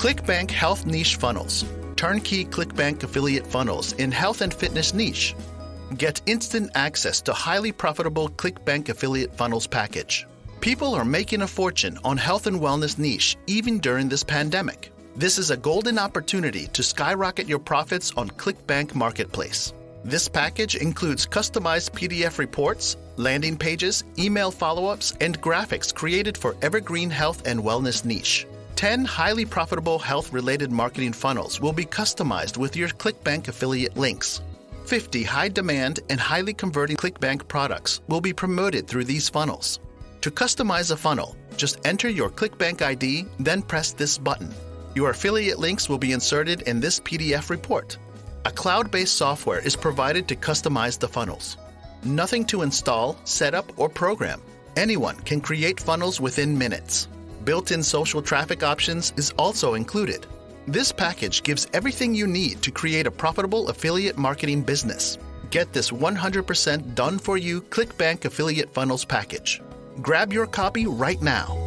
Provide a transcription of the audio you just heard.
Clickbank Health Niche Funnels. Turnkey Clickbank affiliate funnels in health and fitness niche. Get instant access to highly profitable Clickbank affiliate funnels package. People are making a fortune on health and wellness niche even during this pandemic. This is a golden opportunity to skyrocket your profits on Clickbank Marketplace. This package includes customized PDF reports, landing pages, email follow-ups, and graphics created for evergreen health and wellness niche. 10 highly profitable health-related marketing funnels will be customized with your Clickbank affiliate links. 50 high-demand and highly converting Clickbank products will be promoted through these funnels. To customize a funnel, just enter your Clickbank ID, then press this button. Your affiliate links will be inserted in this PDF report. A cloud-based software is provided to customize the funnels. Nothing to install, set up, or program. Anyone can create funnels within minutes. Built-in social traffic options is also included. This package gives everything you need to create a profitable affiliate marketing business. Get this 100% done-for-you Clickbank affiliate funnels package. Grab your copy right now.